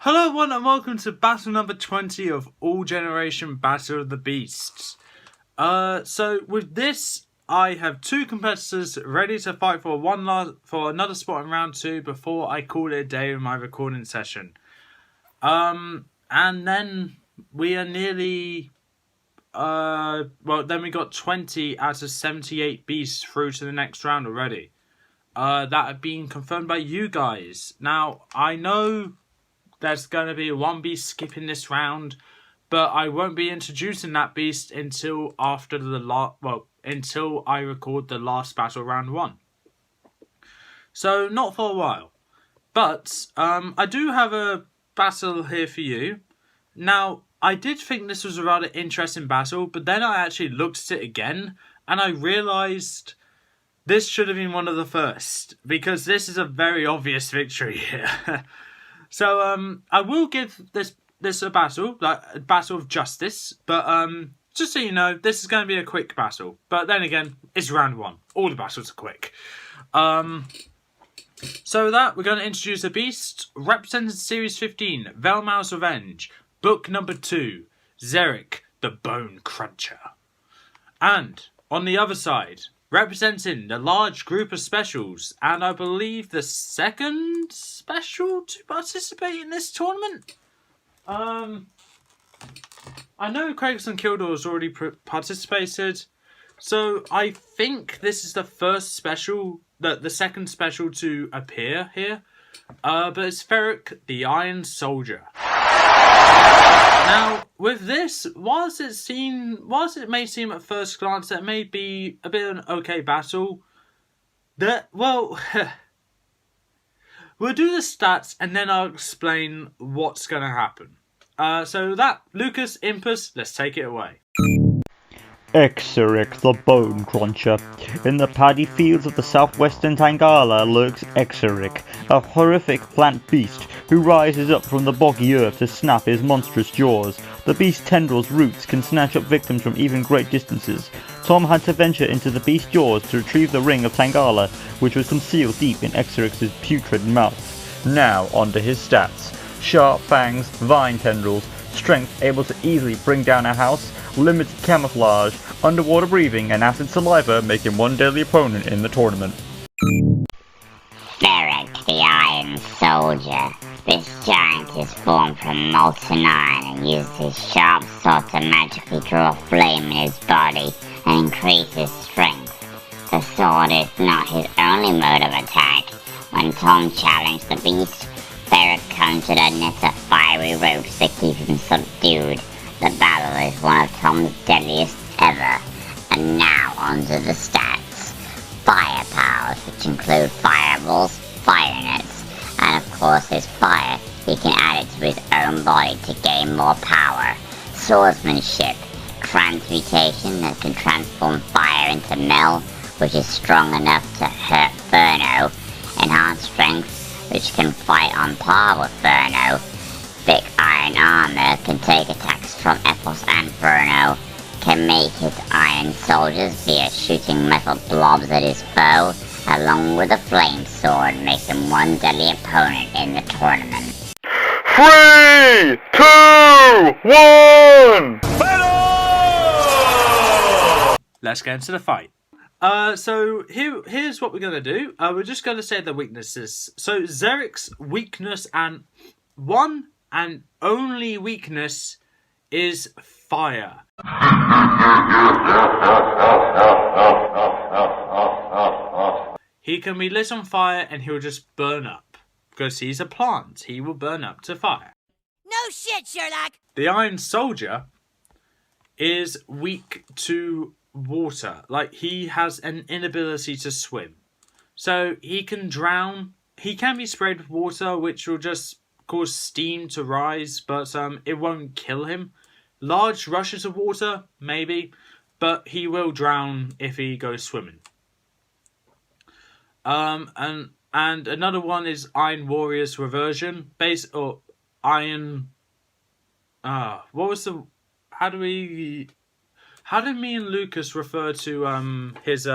Hello everyone and welcome to battle number 20 of All Generation Battle of the Beasts. So with this, I have two competitors ready to fight for another spot in round 2 before I call it a day in my recording session. And then we are nearly, then we got 20 out of 78 beasts through to the next round already. That have been confirmed by you guys. Now, I know there's going to be one beast skipping this round, but I won't be introducing that beast until after until I record the last battle round 1. So not for a while. But I do have a battle here for you. Now, I did think this was a rather interesting battle, but then I actually looked at it again and I realised this should have been one of the first, because this is a very obvious victory here. So I will give this a battle, like a battle of justice, but just so you know, this is going to be a quick battle. But then again, it's round 1. All the battles are quick. So that we're going to introduce a beast representing Series 15, Velmao's Revenge, Book number 2, Xerik, the Bone Cruncher. And on the other side, representing the large group of specials, and I believe the second special to participate in this tournament. I know Craigston Kildare has already participated, so I think this is the first special, the second special to appear here. But it's Ferrok, the Iron Soldier. Now, with this, whilst it may seem at first glance that it may be a bit of an okay battle, we'll do the stats and then I'll explain what's going to happen. Lucas, Impus, let's take it away. Xerik, the Bone Cruncher. In the paddy fields of the southwestern Tangala lurks Xerik, a horrific plant beast who rises up from the boggy earth to snap his monstrous jaws. The beast's tendrils' roots can snatch up victims from even great distances. Tom had to venture into the beast's jaws to retrieve the ring of Tangala, which was concealed deep in Xerik's putrid mouth. Now onto his stats. Sharp fangs, vine tendrils, strength able to easily bring down a house, limited camouflage, underwater breathing, and acid saliva make him one deadly opponent in the tournament. Ferrok, the Iron Soldier. This giant is formed from molten iron and uses his sharp sword to magically draw flame in his body and increase his strength. The sword is not his only mode of attack. When Tom challenged the beast, Ferrok conjured a net of fiery ropes to keep him subdued. The battle is one of Tom's deadliest ever. And now onto the stats. Fire powers, which include fireballs, fire nets, and of course his fire. He can add it to his own body to gain more power. Swordsmanship, transmutation that can transform fire into Mel, which is strong enough to hurt Ferno. Enhanced strength, which can fight on par with Ferno. Thick iron armor can take attacks from Epos and Ferno. Can make his iron soldiers via shooting metal blobs at his foe, along with a flame sword, make him one deadly opponent in the tournament. 3, 2, 1! Let's get into the fight. So here's what we're going to do. We're just going to say the weaknesses. So Xerik's weakness and one and only weakness is fire. He can be lit on fire and he'll just burn up. Because he's a plant, he will burn up to fire. No shit, Sherlock! The Iron Soldier is weak to water. Like, he has an inability to swim. So he can drown. He can be sprayed with water, which will just cause steam to rise, but it won't kill him. Large rushes of water, maybe, but he will drown if he goes swimming. And another one is Iron Warrior's Reversion. Iron... what was the... How did me and Lucas refer to his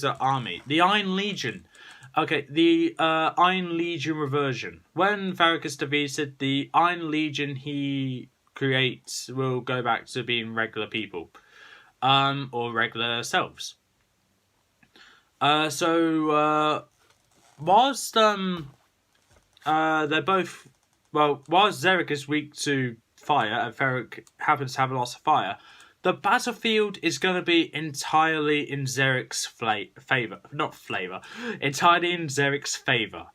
army? The Iron Legion. Okay, the Iron Legion reversion. When Ferrok is defeated, the Iron Legion he creates will go back to being regular people, or regular selves. Whilst they're both, whilst Xerik is weak to fire and Ferrok happens to have a lot of fire, the battlefield is going to be entirely in Xerik's entirely in Xerik's favour.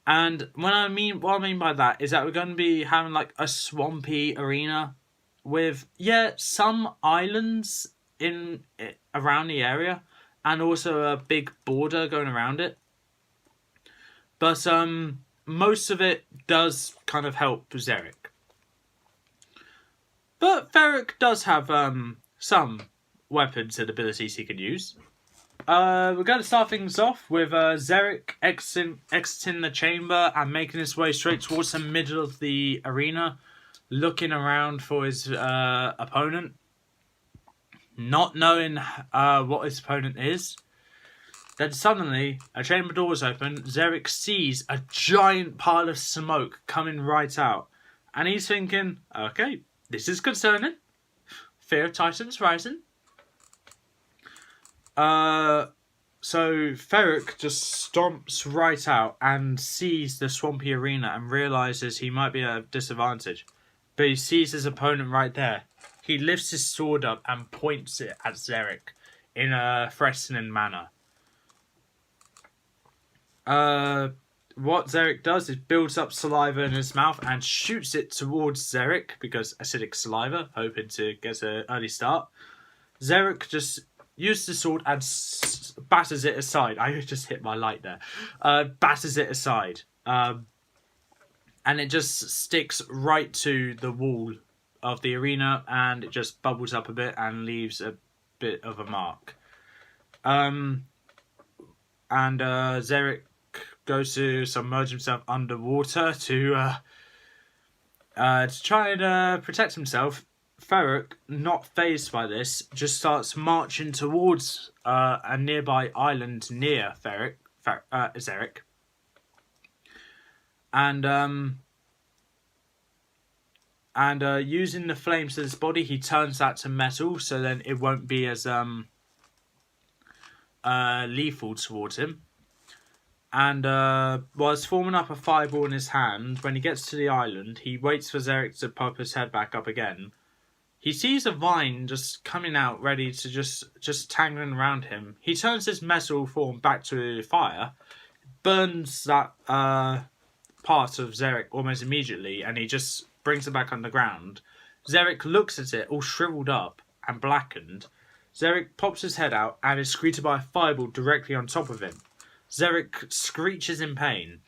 And what I mean by that is that we're going to be having like a swampy arena with, some islands around the area and also a big border going around it. But most of it does kind of help Xerik. But Ferrok does have some weapons and abilities he can use. We're going to start things off with Xerik exiting the chamber and making his way straight towards the middle of the arena, looking around for his opponent, not knowing what his opponent is. Then suddenly, a chamber door is open. Xerik sees a giant pile of smoke coming right out, and he's thinking, okay, this is concerning. Fear of Titans rising. So Ferrok just stomps right out and sees the swampy arena and realises he might be at a disadvantage. But he sees his opponent right there. He lifts his sword up and points it at Xerik in a threatening manner. What Xerik does is builds up saliva in his mouth and shoots it towards Xerik because acidic saliva, hoping to get an early start. Xerik just uses the sword and batters it aside. I just hit my light there. Batters it aside. And it just sticks right to the wall of the arena and it just bubbles up a bit and leaves a bit of a mark. Xerik goes to submerge himself underwater to try and protect himself. Ferrok, not fazed by this, just starts marching towards a nearby island near Xerik. And using the flames of his body, he turns that to metal, so then it won't be as lethal towards him. And whilst forming up a fireball in his hand, when he gets to the island, he waits for Xerik to pop his head back up again. He sees a vine just coming out, ready to just tangling around him. He turns his metal form back to fire, burns that part of Xerik almost immediately, and he just brings it back underground. Xerik looks at it, all shriveled up and blackened. Xerik pops his head out and is greeted by a fireball directly on top of him. Xerik screeches in pain.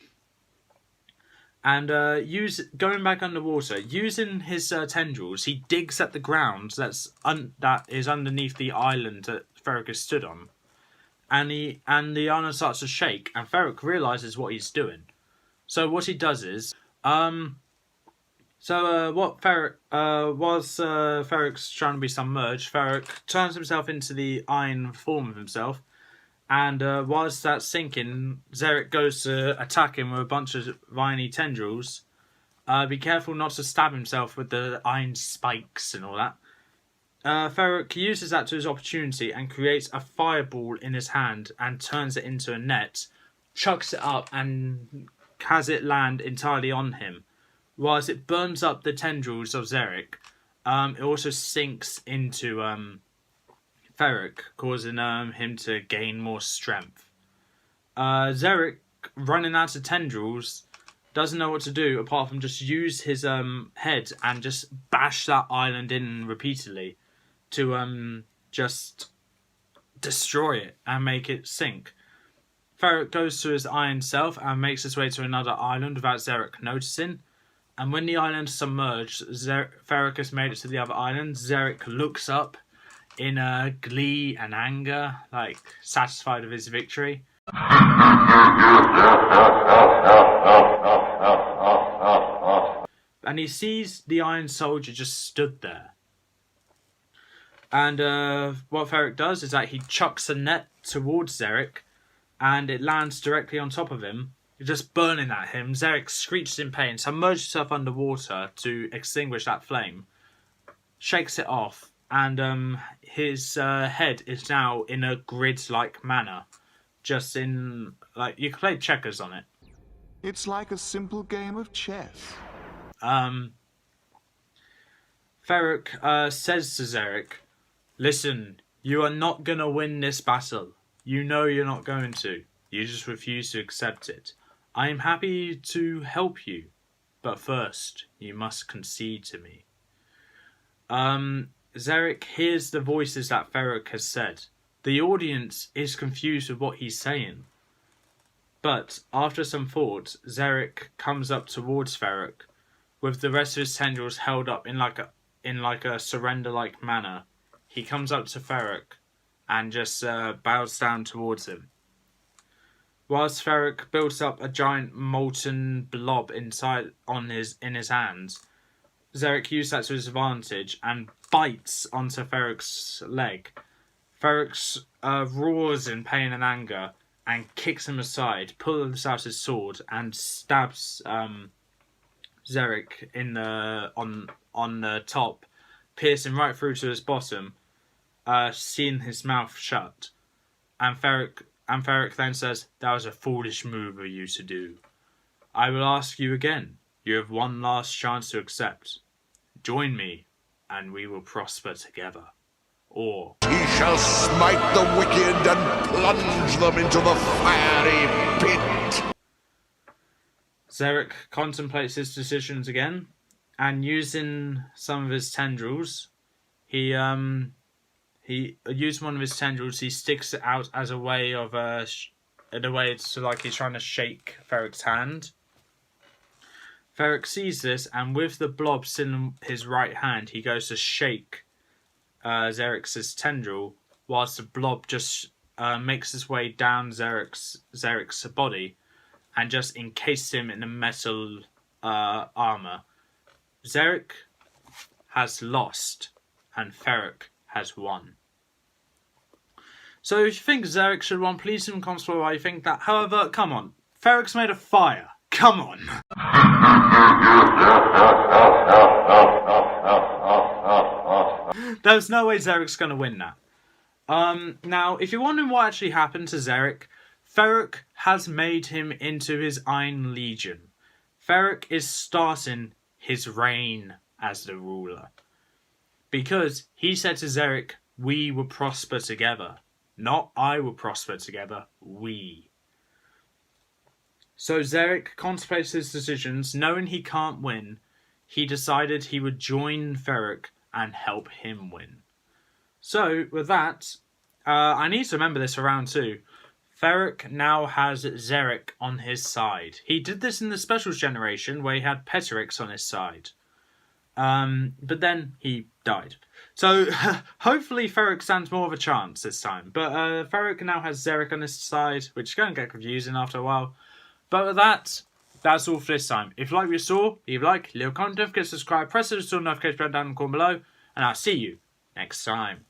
And going back underwater, using his tendrils, he digs at the ground that is underneath the island that Ferrok has stood on. And the island starts to shake, and Ferrok realises what he's doing. So what he does is, whilst Ferrok's trying to be submerged, Ferrok turns himself into the iron form of himself. And whilst that's sinking, Xerik goes to attack him with a bunch of viney tendrils. Be careful not to stab himself with the iron spikes and all that. Ferrok uses that to his opportunity and creates a fireball in his hand and turns it into a net, chucks it up and has it land entirely on him. Whilst it burns up the tendrils of Xerik, it also sinks into Ferrok, causing him to gain more strength. Xerik, running out of tendrils, doesn't know what to do apart from just use his head and just bash that island in repeatedly to just destroy it and make it sink. Ferrok goes to his iron self and makes his way to another island without Xerik noticing. And when the island is submerged, Ferrok has made it to the other island. Xerik looks up in glee and anger, like satisfied with his victory. And he sees the Iron Soldier just stood there. And what Ferrok does is that he chucks a net towards Xerik, and it lands directly on top of him, just burning at him. Xerik screeches in pain, submerges himself underwater to extinguish that flame, shakes it off, and his head is now in a grid-like manner, just in, like, you can play checkers on it. It's like a simple game of chess. Ferrok says to Xerik, "Listen, you are not going to win this battle. You know you're not going to. You just refuse to accept it. I am happy to help you, but first, you must concede to me." Xerik hears the voices that Ferrok has said. The audience is confused with what he's saying. But, after some thought, Xerik comes up towards Ferrok, with the rest of his tendrils held up in like a surrender-like manner. He comes up to Ferrok and just bows down towards him. Whilst Ferrok builds up a giant molten blob in his hands, Xerik uses that to his advantage and bites onto Ferrok's leg. Ferrok roars in pain and anger and kicks him aside, pulls out his sword and stabs Xerik on the top, piercing right through to his bottom, seeing his mouth shut. And Ferrok then says, "That was a foolish move of you to do. I will ask you again. You have one last chance to accept. Join me, and we will prosper together. Or He shall smite the wicked and plunge them into the fiery pit." Xerik contemplates his decisions again, and using some of his tendrils, he used one of his tendrils. He sticks it out as a way of it's like he's trying to shake Ferrok's hand. Ferrok sees this, and with the blob still in his right hand, he goes to shake Xerik's tendril, whilst the blob just makes its way down Xerik's body and just encases him in a metal armor. Xerik has lost, and Ferrok has won. So if you think Xerik should won, please leave in the comments below why you think that. However, come on. Ferrok's made of fire. Come on. There's no way Xerik's going to win that. Now, if you're wondering what actually happened to Xerik, Ferrok has made him into his Iron Legion. Ferrok is starting his reign as the ruler. Because he said to Xerik, "We will prosper together." Not "I will prosper together," we. So Xerik contemplates his decisions. Knowing he can't win, he decided he would join Ferrok and help him win. So, with that, I need to remember this for round 2. Ferrok now has Xerik on his side. He did this in the Specials generation, where he had Petrix on his side. But then he died. So, hopefully Ferrok stands more of a chance this time. But Ferrok now has Xerik on his side, which is going to get confusing after a while. But with that, that's all for this time. If you like what you saw, leave a like, leave a comment, don't forget to subscribe, press the notification bell down in the corner below, and I'll see you next time.